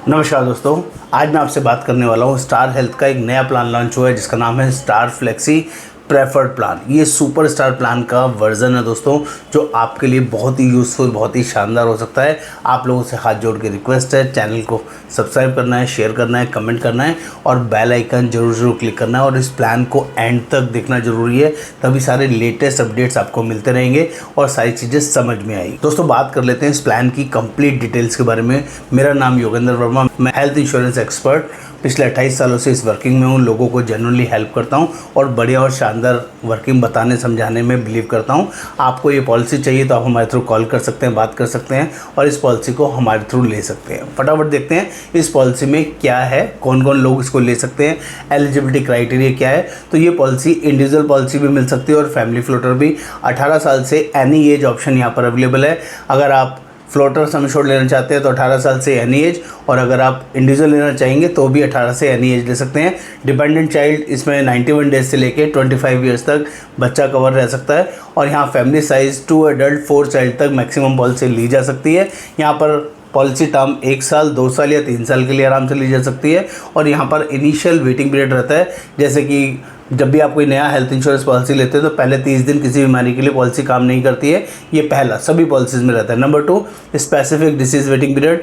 नमस्कार दोस्तों, आज मैं आपसे बात करने वाला हूँ। स्टार हेल्थ का एक नया प्लान लॉन्च हुआ है जिसका नाम है स्टार फ्लेक्सी प्रेफर्ड प्लान। ये सुपर स्टार प्लान का वर्जन है दोस्तों, जो आपके लिए बहुत ही यूज़फुल, बहुत ही शानदार हो सकता है। आप लोगों से हाथ जोड़ के रिक्वेस्ट है, चैनल को सब्सक्राइब करना है, शेयर करना है, कमेंट करना है और बेल आइकन जरूर क्लिक करना है और इस प्लान को एंड तक देखना जरूरी है, तभी सारे लेटेस्ट अपडेट्स आपको मिलते रहेंगे और सारी चीज़ें समझ में आएगी। दोस्तों, बात कर लेते हैं इस प्लान की कंप्लीट डिटेल्स के बारे में। मेरा नाम योगेंद्र वर्मा, मैं हेल्थ इंश्योरेंस एक्सपर्ट पिछले 28 सालों से इस वर्किंग में हूँ। लोगों को जनरली हेल्प करता हूँ और बढ़िया और शानदार वर्किंग बताने समझाने में बिलीव करता हूँ। आपको ये पॉलिसी चाहिए तो आप हमारे थ्रू कॉल कर सकते हैं, बात कर सकते हैं और इस पॉलिसी को हमारे थ्रू ले सकते हैं। फटाफट देखते हैं इस पॉलिसी में क्या है, कौन कौन लोग इसको ले सकते हैं, एलिजिबिलिटी क्राइटेरिया क्या है। तो ये पॉलिसी इंडिविजुअल पॉलिसी भी मिल सकती है और फैमिली फ्लोटर भी। 18 साल से एनी एज ऑप्शन यहाँ पर अवेलेबल है। अगर आप फ्लोटर सम एश्योर्ड लेना चाहते हैं तो 18 साल से एनी एज, और अगर आप इंडिविजुअल लेना चाहेंगे तो भी 18 से एनी एज ले सकते हैं। डिपेंडेंट चाइल्ड इसमें 91 डेज से लेके 25 ईयर्स तक बच्चा कवर रह सकता है। और यहाँ फैमिली साइज 2 एडल्ट 4 चाइल्ड तक मैक्सिमम पॉलिसी ली जा सकती है। यहाँ पर पॉलिसी टर्म 1 साल, 2 साल या 3 साल के लिए आराम से ली जा सकती है। और यहाँ पर इनिशियल वेटिंग पीरियड रहता है, जैसे कि जब भी आप कोई नया हेल्थ इंश्योरेंस पॉलिसी लेते हैं तो पहले 30 दिन किसी बीमारी के लिए पॉलिसी काम नहीं करती है। ये पहला सभी पॉलिसीज़ में रहता है। Number 2, specific disease waiting period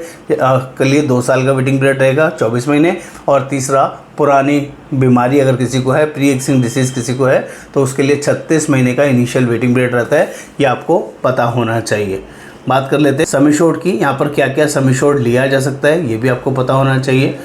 के लिए 2 साल का वेटिंग पीरियड रहेगा, 24 महीने। और तीसरा, पुरानी बीमारी अगर किसी को है, प्री एक्सिस्टिंग डिसीज़ किसी को है, तो उसके लिए 36 महीने का इनिशियल वेटिंग पीरियड रहता है। ये आपको पता होना चाहिए। बात कर लेते हैं सम एश्योर्ड की। यहाँ पर क्या क्या सम एश्योर्ड लिया जा सकता है, ये भी आपको पता होना चाहिए।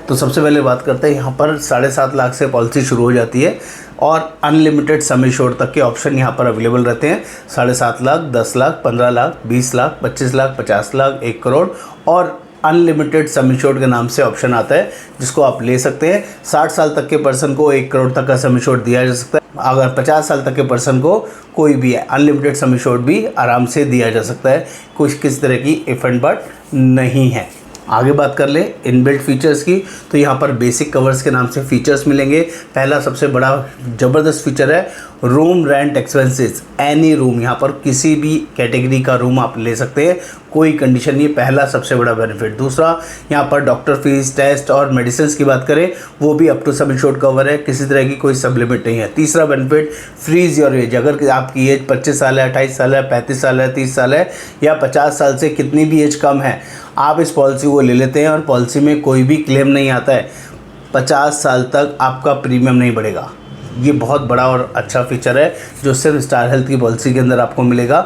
तो सबसे पहले बात करते हैं, यहाँ पर 7.5 लाख से पॉलिसी शुरू हो जाती है और अनलिमिटेड सम एश्योर्ड तक के ऑप्शन यहाँ पर अवेलेबल रहते हैं। 7.5 लाख, 10 लाख, 15 लाख, 20 लाख, 25 लाख, 50 लाख, 1 करोड़ और अनलिमिटेड सम एश्योर्ड के नाम से ऑप्शन आता है, जिसको आप ले सकते हैं। 60 साल तक के पर्सन को 1 करोड़ तक का सम एश्योर्ड दिया जा सकता है। अगर 50 साल तक के पर्सन को कोई भी अनलिमिटेड सम एश्योर्ड भी आराम से दिया जा सकता है। कुछ किसी तरह की इफ एंड बट नहीं है। आगे बात कर ले इनबिल्ट फीचर्स की, तो यहाँ पर बेसिक कवर्स के नाम से फीचर्स मिलेंगे। पहला सबसे बड़ा ज़बरदस्त फीचर है room rent expenses. Any room, यहाँ पर किसी भी कैटेगरी का रूम आप ले सकते हैं, कोई कंडीशन नहीं। पहला सबसे बड़ा बेनिफिट। दूसरा, यहाँ पर डॉक्टर फीस, टेस्ट और मेडिसिन की बात करें वो भी up to sum assured cover है, किसी तरह की कोई सब लिमिट नहीं है। तीसरा बेनिफिट, फ्रीज योर एज। अगर आपकी एज 25 साल है, 28 साल है, 35 साल है, 30 साल है या 50 साल से कितनी भी एज कम है, आप इस पॉलिसी को ले लेते हैं और पॉलिसी में कोई भी क्लेम नहीं आता है। 50 साल तक आपका प्रीमियम नहीं बढ़ेगा। ये बहुत बड़ा और अच्छा फीचर है जो सिर्फ स्टार हेल्थ की पॉलिसी के अंदर आपको मिलेगा।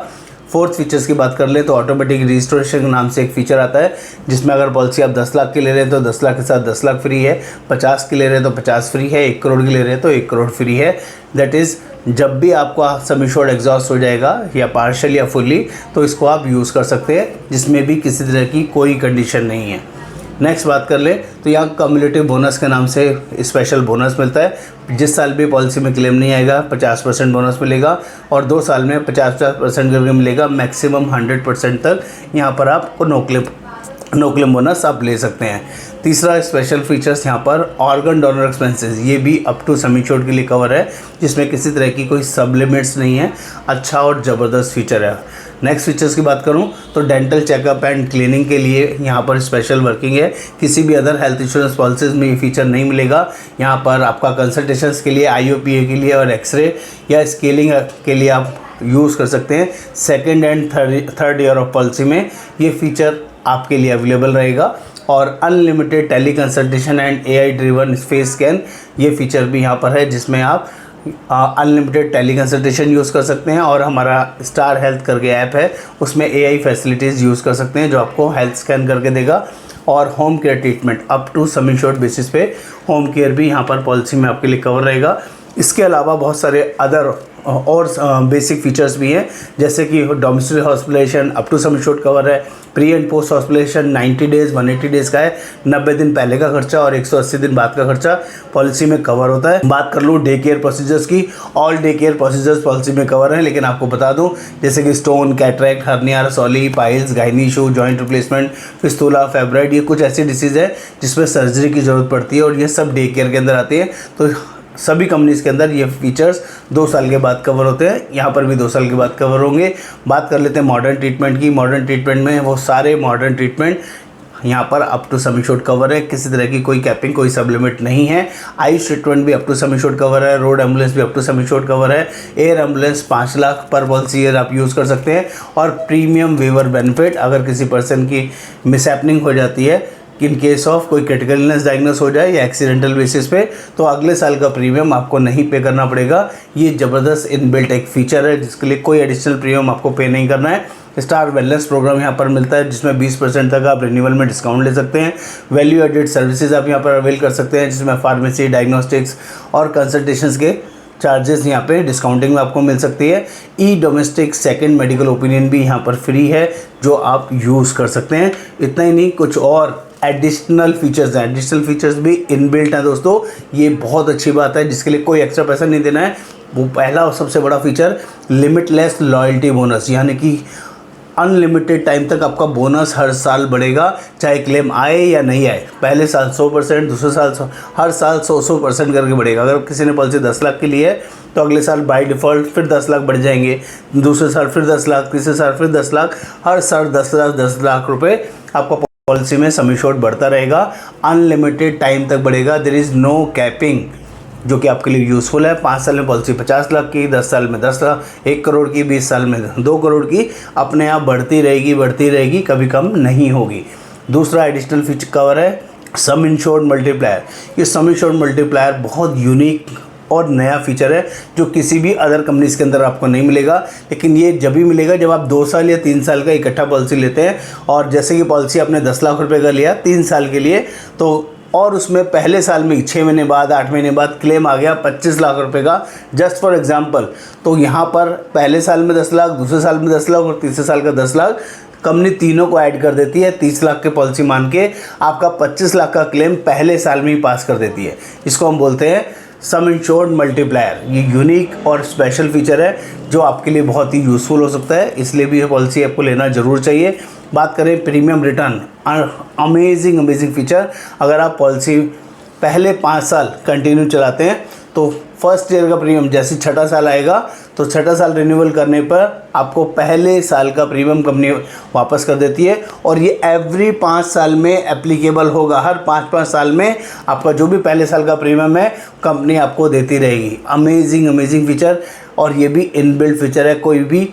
फोर्थ फीचर्स की बात कर ले तो ऑटोमेटिक रजिस्ट्रेशन के नाम से एक फ़ीचर आता है, जिसमें अगर पॉलिसी आप 10 लाख की ले रहे हैं तो 10 लाख के साथ 10 लाख फ्री है, 50 की ले रहे हैं तो 50 फ्री है, 1 करोड़ की ले रहे हैं तो 1 करोड़ फ्री है। दैट इज़ जब भी आपका सम एश्योर्ड एग्जॉस्ट हो जाएगा या पार्शियल या फुल्ली, तो इसको आप यूज़ कर सकते हैं, जिसमें भी किसी तरह की कोई कंडीशन नहीं है। नेक्स्ट बात कर ले तो यहाँ कम्युलेटिव बोनस के नाम से स्पेशल बोनस मिलता है। जिस साल भी पॉलिसी में क्लेम नहीं आएगा 50% बोनस मिलेगा और 2 साल में 50% करके मिलेगा। मैक्सिमम 100% तक यहाँ पर आपको नो क्लेम बोनस आप ले सकते हैं। तीसरा स्पेशल फीचर्स यहाँ पर ऑर्गन डोनर एक्सपेंसेस, ये भी अप टू सम एश्योर्ड के लिए कवर है, जिसमें किसी तरह की कोई सब लिमिट्स नहीं है। अच्छा और ज़बरदस्त फीचर है। नेक्स्ट फीचर्स की बात करूँ तो डेंटल चेकअप एंड क्लीनिंग के लिए यहाँ पर स्पेशल वर्किंग है। किसी भी अदर हेल्थ इंश्योरेंस पॉलिसीज़ में ये फीचर नहीं मिलेगा। यहाँ पर आपका कंसल्टेशंस के लिए, IOPA के लिए और एक्सरे या स्केलिंग के लिए आप यूज़ कर सकते हैं। Second and third year of policy में ये फीचर आपके लिए अवेलेबल रहेगा। और unlimited tele consultation and AI driven face scan, ये फीचर भी यहाँ पर है, जिसमें आप अनलिमिटेड टेली कंसल्टेशन यूज़ कर सकते हैं। और हमारा स्टार हेल्थ करके ऐप है, उसमें AI फैसिलिटीज़ यूज़ कर सकते हैं, जो आपको हेल्थ स्कैन करके देगा। और home care treatment up to sum assured basis पे होम केयर भी यहाँ पर पॉलिसी में आपके लिए कवर रहेगा। इसके अलावा बहुत सारे अदर और बेसिक फीचर्स भी हैं, जैसे कि domestic hospitalisation up to sum assured cover है। Pre and post hospitalisation 90 days 180 days का है, 90 दिन पहले का खर्चा और 180 दिन बाद का खर्चा पॉलिसी में कवर होता है। बात कर लूँ डे केयर प्रोसीजर्स की, all day care procedures policy में कवर है। लेकिन आपको बता दूँ, जैसे कि स्टोन, कैटरैक्ट, हर्निया, रसौली, piles, gynae issue, joint replacement, fistula, fibroid, ये कुछ ऐसी डिसीज़ है जिसमें सर्जरी की ज़रूरत पड़ती है और ये सब डे केयर के अंदर आती है। तो सभी कंपनीज़ के अंदर ये फीचर्स 2 साल के बाद कवर होते हैं, यहाँ पर भी 2 साल के बाद कवर होंगे। बात कर लेते हैं मॉडर्न ट्रीटमेंट की। मॉडर्न ट्रीटमेंट में वो सारे मॉडर्न ट्रीटमेंट यहाँ पर up to sum insured cover है, किसी तरह की कोई कैपिंग, कोई सब लिमिट नहीं है। आयुष ट्रीटमेंट भी up to sum insured cover है, रोड एम्बुलेंस भी up to sum insured cover है, एयर एम्बुलेंस 5 लाख पर पॉलिसी ईयर आप यूज़ कर सकते हैं। और प्रीमियम वेवर बेनिफिट, अगर किसी पर्सन की मिसहैपनिंग हो जाती है, इन केस ऑफ कोई क्रिटिकल इलनेस डायग्नोस हो जाए या एक्सीडेंटल बेसिस पे, तो अगले साल का प्रीमियम आपको नहीं पे करना पड़ेगा। ये ज़बरदस्त इनबिल्ट एक फीचर है जिसके लिए कोई एडिशनल प्रीमियम आपको पे नहीं करना है। स्टार वेलनेस प्रोग्राम यहाँ पर मिलता है जिसमें 20% तक आप रिन्यूअल में डिस्काउंट ले सकते हैं। वैल्यू एडेड सर्विसेज आप यहाँ पर अवेल कर सकते हैं जिसमें फार्मेसी, डायग्नोस्टिक्स और कंसल्टेशंस के चार्जेस यहाँ पे डिस्काउंटिंग में आपको मिल सकती है। ई डोमेस्टिक सेकंड मेडिकल ओपिनियन भी यहाँ पर फ्री है जो आप यूज़ कर सकते हैं। इतना ही नहीं, कुछ और एडिशनल फीचर्स हैं, एडिशनल फीचर्स भी इनबिल्ट हैं दोस्तों। ये बहुत अच्छी बात है जिसके लिए कोई एक्स्ट्रा पैसा नहीं देना है। वो पहला और सबसे बड़ा फीचर लिमिटलेस लॉयल्टी बोनस, यानी कि अनलिमिटेड टाइम तक आपका बोनस हर साल बढ़ेगा, चाहे क्लेम आए या नहीं आए। पहले साल 100%, दूसरे साल हर साल 100% करके बढ़ेगा। अगर किसी ने पॉलिसी 10 लाख की ली है तो अगले साल बाय डिफ़ॉल्ट फिर 10 लाख बढ़ जाएंगे, दूसरे साल फिर 10 लाख, तीसरे साल फिर 10 लाख, हर साल 10 लाख रुपए आपका पॉलिसी में सम इंश्योर्ड बढ़ता रहेगा। अनलिमिटेड टाइम तक बढ़ेगा, देयर इज़ नो कैपिंग, जो कि आपके लिए यूज़फुल है। 5 साल में पॉलिसी 50 लाख की, 10 साल में 10 लाख, 1 करोड़ की, 20 साल में 2 करोड़ की, अपने आप बढ़ती रहेगी, कभी कम नहीं होगी। दूसरा एडिशनल फीचर कवर है सम इंश्योर्ड मल्टीप्लायर। ये सम इंश्योर्ड मल्टीप्लायर बहुत यूनिक और नया फीचर है जो किसी भी अदर कंपनीज के अंदर आपको नहीं मिलेगा, लेकिन ये जब भी मिलेगा जब आप 2 साल या 3 साल का इकट्ठा पॉलिसी लेते हैं। और जैसे कि पॉलिसी आपने 10 लाख रुपए का लिया 3 साल के लिए, तो और उसमें पहले साल में 6 महीने बाद, 8 महीने बाद क्लेम आ गया 25 लाख रुपए का, जस्ट फॉर एग्जांपल, तो यहाँ पर पहले साल में 10 लाख, दूसरे साल में 10 लाख और तीसरे साल का 10 लाख, कंपनी तीनों को ऐड कर देती है। 30 लाख के पॉलिसी मान के आपका 25 लाख का क्लेम पहले साल में ही पास कर देती है। इसको हम बोलते हैं सम इंश्योर्ड मल्टीप्लायर। ये यूनिक और स्पेशल फीचर है जो आपके लिए बहुत ही यूज़फुल हो सकता है, इसलिए भी ये पॉलिसी आपको लेना ज़रूर चाहिए। बात करें प्रीमियम रिटर्न, अमेजिंग फीचर। अगर आप पॉलिसी पहले 5 साल कंटिन्यू चलाते हैं तो फर्स्ट ईयर का प्रीमियम जैसे 6ठा साल आएगा तो 6ठा साल रिन्यूअल करने पर आपको पहले साल का प्रीमियम कंपनी वापस कर देती है। और ये एवरी 5 साल में एप्लीकेबल होगा, हर 5 साल में आपका जो भी पहले साल का प्रीमियम है कंपनी आपको देती रहेगी। अमेजिंग फीचर, और ये भी इनबिल्ट फीचर है, कोई भी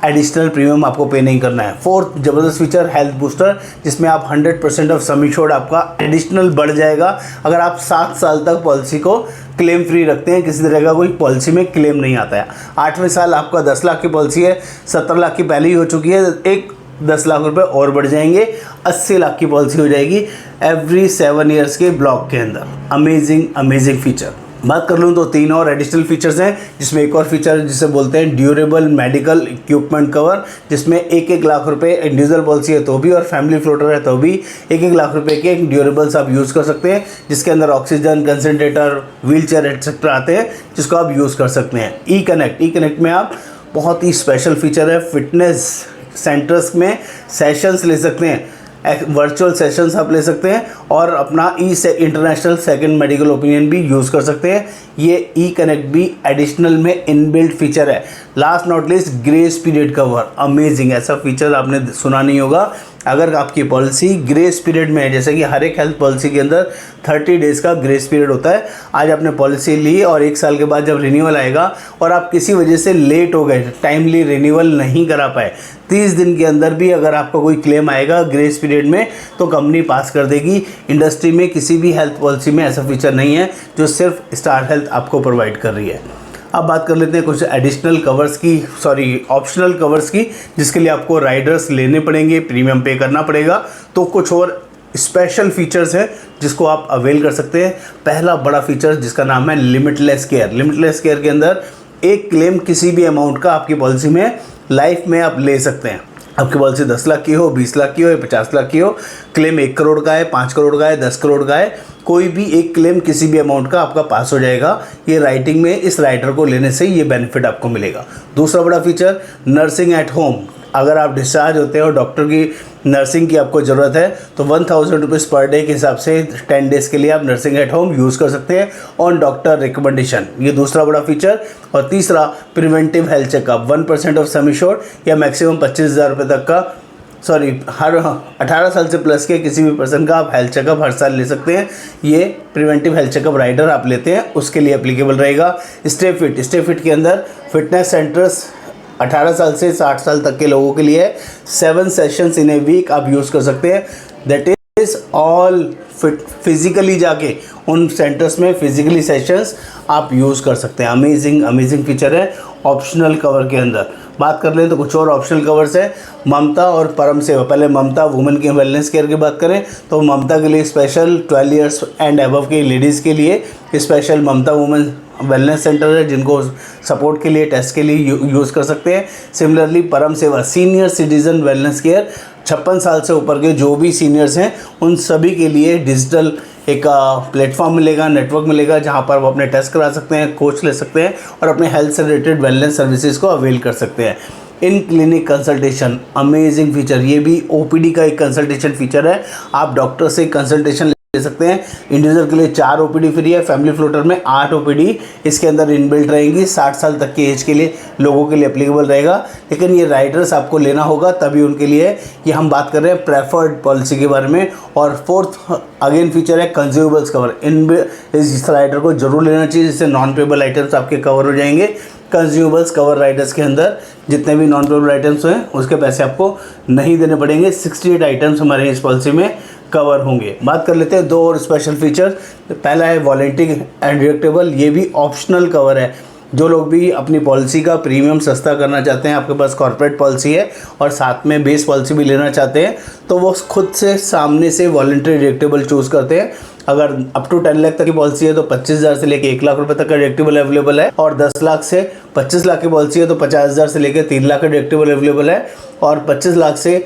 एडिशनल प्रीमियम आपको पे नहीं करना है। फोर्थ ज़बरदस्त फीचर हेल्थ बूस्टर, जिसमें आप 100% ऑफ सम इंश्योर्ड आपका एडिशनल बढ़ जाएगा अगर आप 7 साल तक पॉलिसी को क्लेम फ्री रखते हैं, किसी तरह का कोई पॉलिसी में क्लेम नहीं आता है। 8वें साल आपका 10 लाख की पॉलिसी है, 70 लाख की पहले ही हो चुकी है, एक 10 लाख रुपए और बढ़ जाएंगे, 80 लाख की पॉलिसी हो जाएगी एवरी 7 ईयर्स के ब्लॉक के अंदर। Amazing feature. बात कर लूँ तो 3 और एडिशनल फीचर्स हैं, जिसमें एक और फीचर जिसे बोलते हैं ड्यूरेबल मेडिकल इक्विपमेंट कवर, जिसमें 1-1 लाख रुपए इंडिविजुअल पॉलिसी है तो भी और फैमिली फ्लोटर है तो भी 1-1 लाख रुपए के ड्यूरेबल्स आप यूज़ कर सकते हैं, जिसके अंदर oxygen, concentrator, wheel chair etcetera आते हैं, जिसको आप यूज़ कर सकते हैं। ई कनेक्ट में आप बहुत ही स्पेशल फीचर है, फिटनेस सेंटर्स में सेशंस ले सकते हैं, वर्चुअल सेशंस आप ले सकते हैं और अपना इंटरनेशनल सेकंड मेडिकल ओपिनियन भी यूज़ कर सकते हैं। ये ई कनेक्ट भी एडिशनल में इनबिल्ट फीचर है। Last not least grace period cover, amazing, ऐसा फीचर आपने सुना नहीं होगा। अगर आपकी पॉलिसी ग्रेस पीरियड में है, जैसे कि हर एक हेल्थ पॉलिसी के अंदर 30 डेज़ का ग्रेस पीरियड होता है। आज आपने पॉलिसी ली और 1 साल के बाद जब रिन्यूअल आएगा और आप किसी वजह से लेट हो गए, टाइमली रिन्यूअल नहीं करा पाए, 30 दिन के अंदर भी अगर आपका कोई क्लेम आएगा ग्रेस पीरियड में तो कंपनी पास कर देगी। इंडस्ट्री में किसी भी हेल्थ पॉलिसी में ऐसा फीचर नहीं है जो सिर्फ स्टार हेल्थ आपको प्रोवाइड कर रही है। अब बात कर लेते हैं कुछ एडिशनल कवर्स की, ऑप्शनल कवर्स की, जिसके लिए आपको राइडर्स लेने पड़ेंगे, प्रीमियम पे करना पड़ेगा। तो कुछ और स्पेशल फीचर्स हैं जिसको आप अवेल कर सकते हैं। पहला बड़ा फीचर जिसका नाम है लिमिटलेस केयर। लिमिटलेस केयर के अंदर एक क्लेम किसी भी अमाउंट का आपकी पॉलिसी में लाइफ में आप ले सकते हैं। आपकी पॉलिसी 10 लाख की हो, 20 लाख की हो या 50 लाख की हो, क्लेम 1 करोड़ का है, 5 करोड़ का है, 10 करोड़ का है, कोई भी एक क्लेम किसी भी अमाउंट का आपका पास हो जाएगा। ये राइटिंग में इस राइटर को लेने से ये बेनिफिट आपको मिलेगा। दूसरा बड़ा फीचर नर्सिंग एट होम। अगर आप डिस्चार्ज होते हैं और डॉक्टर की नर्सिंग की आपको ज़रूरत है तो 1000 रुपीज़ पर डे के हिसाब से 10 डेज़ के लिए आप नर्सिंग एट होम यूज़ कर सकते हैं ऑन डॉक्टर रिकमेंडेशन। ये दूसरा बड़ा फीचर। और तीसरा preventive health checkup, 1% of some insured या मैक्सिमम 25,000 रुपये तक का सॉरी हर 18 साल से प्लस के किसी भी पर्सन का आप हेल्थ चेकअप हर साल ले सकते हैं। ये प्रिवेंटिव हेल्थ चेकअप राइडर आप लेते हैं उसके लिए एप्लीकेबल रहेगा। स्टे फिट के अंदर फिटनेस सेंटर्स 18 साल से 60 साल तक के लोगों के लिए 7 सेशंस इन ए वीक आप यूज़ कर सकते हैं। दैट इज़ ऑल फिजिकली जाके उन सेंटर्स में फिजिकली सेशंस आप यूज़ कर सकते हैं। अमेजिंग फीचर है। ऑप्शनल कवर के अंदर बात कर लें तो कुछ और ऑप्शनल कवर्स है। ममता और परम सेवा। पहले ममता वुमेन के वेलनेस केयर की बात करें तो ममता के लिए स्पेशल 12 इयर्स एंड अबव के लेडीज़ के लिए स्पेशल ममता वुमेन वेलनेस सेंटर है जिनको सपोर्ट के लिए टेस्ट के लिए यूज़ कर सकते हैं। सिमिलरली परम सेवा सीनियर सिटीज़न वेलनेस केयर 56 साल से ऊपर के जो भी सीनियर्स हैं उन सभी के लिए डिजिटल एक प्लेटफॉर्म मिलेगा, नेटवर्क मिलेगा जहां पर वो अपने टेस्ट करा सकते हैं, कोच ले सकते हैं और अपने हेल्थ से रिलेटेड वेलनेस सर्विसेज को अवेल कर सकते हैं। In clinic consultation amazing feature, ये भी ओपीडी का एक कंसल्टेशन फीचर है। आप डॉक्टर से कंसल्टेशन ले सकते हैं। इंडिविजुअल के लिए 4 ओपीडी फ्री है, फैमिली फ्लोटर में 8 ओपीडी इसके अंदर इनबिल्ट रहेंगी। 60 साल तक की एज के लिए लोगों के लिए एप्लीकेबल रहेगा, लेकिन ये राइडर्स आपको लेना होगा तभी उनके लिए। ये हम बात कर रहे हैं प्रेफर्ड पॉलिसी के बारे में। और फोर्थ अगेन फीचर है कंज्यूमेबल्स कवर। इस राइडर को जरूर लेना चाहिए जिससे नॉन पेबल आइटम्स आपके कवर हो जाएंगे। कंज्यूमेबल्स कवर राइडर्स के अंदर जितने भी नॉन पेबल आइटम्स हैं उसके पैसे आपको नहीं देने पड़ेंगे। 68 आइटम्स हमारे इस पॉलिसी में कवर होंगे। बात कर लेते हैं 2 और स्पेशल फीचर। पहला है वॉलंटिंग एंड डिडक्टेबल। ये भी ऑप्शनल कवर है। जो लोग भी अपनी पॉलिसी का प्रीमियम सस्ता करना चाहते हैं, आपके पास कॉर्पोरेट पॉलिसी है और साथ में बेस पॉलिसी भी लेना चाहते हैं, तो वो खुद से सामने से वॉलंटरी डिडक्टेबल चूज़ करते हैं। अगर अप टू 10 लाख तक की पॉलिसी है तो 25,000 से लेकर 1 लाख रुपए तक का डिडक्टेबल अवेलेबल है। और 10 लाख से 25 लाख की पॉलिसी है तो 50,000 से लेकर 3 लाख का डिडक्टेबल अवेलेबल है। और 25 लाख से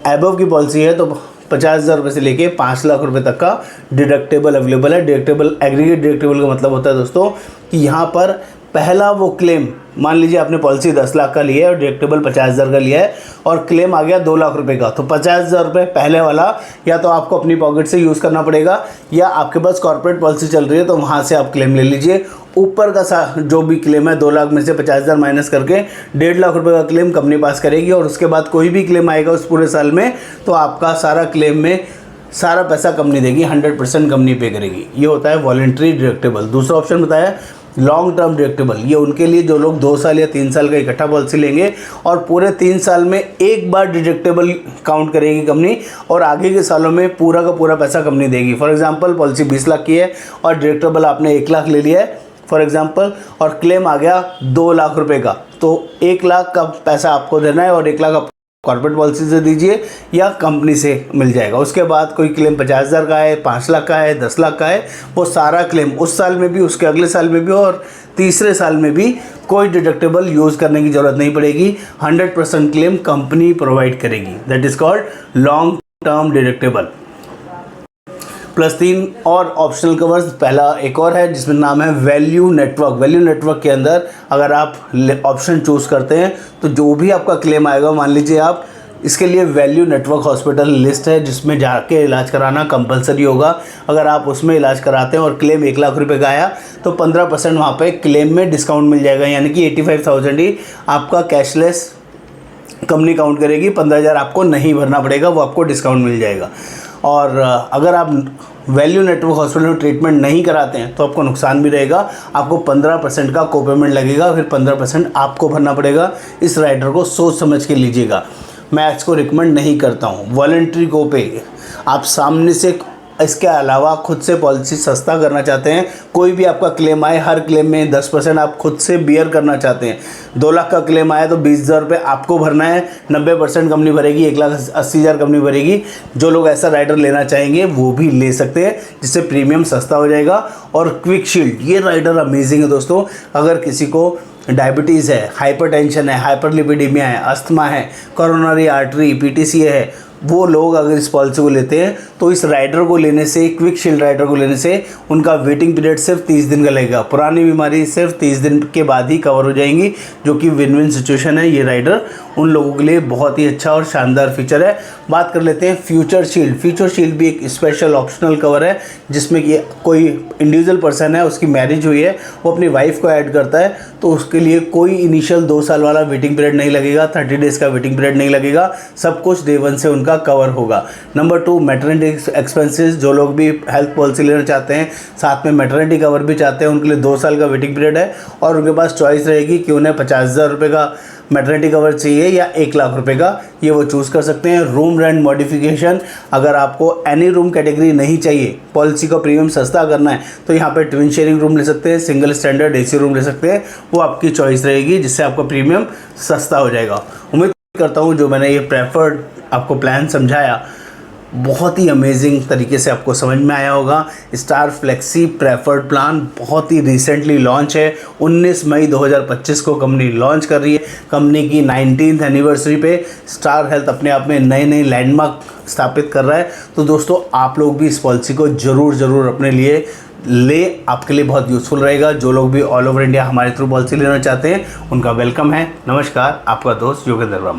अबव की पॉलिसी है तो 50,000 रुपये से लेके 5 लाख रुपए तक का डिडक्टेबल अवेलेबल है। डिडक्टेबल एग्रीगेट डिडक्टेबल का मतलब होता है दोस्तों कि यहाँ पर पहला वो क्लेम, मान लीजिए आपने पॉलिसी 10 लाख का लिया है और डिडक्टेबल 50,000 का लिया है और क्लेम आ गया 2 लाख रुपए का, तो 50,000 रुपये पहले वाला या तो आपको अपनी पॉकेट से यूज़ करना पड़ेगा या आपके पास कॉर्पोरेट पॉलिसी चल रही है तो वहाँ से आप क्लेम ले लीजिए। ऊपर का जो भी क्लेम है 2 लाख में से 50,000 माइनस करके 1.5 लाख रुपए का क्लेम कंपनी पास करेगी और उसके बाद कोई भी क्लेम आएगा उस पूरे साल में तो आपका सारा क्लेम में सारा पैसा कंपनी देगी, 100% कंपनी पे करेगी। ये होता है वॉलंटरी डिडक्टेबल। दूसरा ऑप्शन बताया लॉन्ग टर्म डिडक्टेबल। ये उनके लिए जो लोग 2 साल या 3 साल का इकट्ठा पॉलिसी लेंगे और पूरे 3 साल में एक बार डिडक्टेबल काउंट करेगी कंपनी और आगे के सालों में पूरा का पूरा पैसा कंपनी देगी। फॉर एग्जांपल पॉलिसी 20 लाख की है और डिडक्टेबल आपने 1 लाख ले लिया है फॉर एग्जांपल और क्लेम आ गया 2 लाख रुपए का, तो 1 लाख का पैसा आपको देना है और 1 लाख आप कॉर्पोरेट पॉलिसी से दीजिए या कंपनी से मिल जाएगा। उसके बाद कोई क्लेम 50,000 का है, 5 लाख का है, 10 लाख का है, वो सारा क्लेम उस साल में भी, उसके अगले साल में भी और तीसरे साल में भी कोई डिडक्टेबल यूज़ करने की ज़रूरत नहीं पड़ेगी। 100% क्लेम कंपनी प्रोवाइड करेगी। That is called long term deductible. Plus 3 और ऑप्शनल कवर्स। पहला एक और है जिसमें नाम है वैल्यू नेटवर्क। वैल्यू नेटवर्क के अंदर अगर आप ऑप्शन चूज़ करते हैं तो जो भी आपका क्लेम आएगा, मान लीजिए आप इसके लिए वैल्यू नेटवर्क हॉस्पिटल लिस्ट है जिसमें जाके इलाज कराना कंपलसरी होगा। अगर आप उसमें इलाज कराते हैं और क्लेम 1 लाख रुपए का आया तो 15% वहाँ पे क्लेम में डिस्काउंट मिल जाएगा, यानी कि 85,000 ही आपका कैशलेस कंपनी काउंट करेगी। 15,000 आपको नहीं भरना पड़ेगा, वो आपको डिस्काउंट मिल जाएगा। और अगर आप वैल्यू नेटवर्क हॉस्पिटल में ट्रीटमेंट नहीं कराते हैं तो आपको नुकसान भी रहेगा। आपको 15% का कोपेमेंट लगेगा, फिर 15% आपको भरना पड़ेगा। इस राइडर को सोच समझ के लीजिएगा, मैं इसको रिकमेंड नहीं करता हूँ। वॉलंटरी को पे आप सामने से, इसके अलावा खुद से पॉलिसी सस्ता करना चाहते हैं, कोई भी आपका क्लेम आए हर क्लेम में 10% आप खुद से बियर करना चाहते हैं। 2 लाख का क्लेम आया तो 20,000 रुपये आपको भरना है, 90% कंपनी भरेगी, 1,80,000 कंपनी भरेगी। जो लोग ऐसा राइडर लेना चाहेंगे वो भी ले सकते हैं जिससे प्रीमियम सस्ता हो जाएगा। और क्विक शील्ड, ये राइडर अमेजिंग है दोस्तों। अगर किसी को डायबिटीज़ है, हाइपरटेंशन है, हाइपरलिपिडीमिया है, अस्थमा है, कोरोनरी आर्टरी, पीटीसी है, वो लोग अगर इस पॉलिसी को लेते हैं तो इस राइडर को लेने से, क्विक शील्ड राइडर को लेने से उनका वेटिंग पीरियड सिर्फ 30 दिन का लगेगा। पुरानी बीमारी सिर्फ 30 दिन के बाद ही कवर हो जाएंगी, जो कि विन विन सिचुएशन है। ये राइडर उन लोगों के लिए बहुत ही अच्छा और शानदार फीचर है। बात कर लेते हैं फ्यूचर शील्ड। फ्यूचर शील्ड भी एक स्पेशल ऑप्शनल कवर है, जिसमें कि कोई इंडिविजुअल पर्सन है, उसकी मैरिज हुई है, वो अपनी वाइफ को ऐड करता है, तो उसके लिए कोई इनिशियल 2 साल वाला वेटिंग पीरियड नहीं लगेगा, 30 डेज का वेटिंग पीरियड नहीं लगेगा, सब कुछ डे 1 से उनका कवर होगा। Number 2, maternity expenses. जो लोग भी हेल्थ पॉलिसी लेना चाहते हैं, साथ में मैटरनिटी कवर भी चाहते हैं, उनके लिए 2 साल का वेटिंग पीरियड है और उनके पास चॉइस रहेगी कि उन्हें 50,000 रुपये का मैटरनिटी कवर चाहिए या 1 लाख रुपए का, ये वो चूज़ कर सकते हैं। रूम रेंट मॉडिफिकेशन, अगर आपको एनी रूम कैटेगरी नहीं चाहिए, पॉलिसी का प्रीमियम सस्ता करना है, तो यहाँ पे ट्विन शेयरिंग रूम ले सकते हैं, सिंगल स्टैंडर्ड एसी रूम ले सकते हैं, वो आपकी चॉइस रहेगी, जिससे आपका प्रीमियम सस्ता हो जाएगा। उम्मीद करता हूँ जो मैंने ये प्रेफर्ड आपको प्लान समझाया बहुत ही अमेजिंग तरीके से आपको समझ में आया होगा। स्टार फ्लेक्सी प्रेफर्ड प्लान बहुत ही रिसेंटली लॉन्च है। 19 मई 2025 को कंपनी लॉन्च कर रही है। कंपनी की 19th एनिवर्सरी पे स्टार हेल्थ अपने आप में नए नए लैंडमार्क स्थापित कर रहा है। तो दोस्तों, आप लोग भी इस पॉलिसी को ज़रूर अपने लिए ले, आपके लिए बहुत यूज़फुल रहेगा। जो लोग भी ऑल ओवर इंडिया हमारे थ्रू पॉलिसी लेना चाहते हैं, उनका वेलकम है। नमस्कार, आपका दोस्त योगेंद्र वर्मा।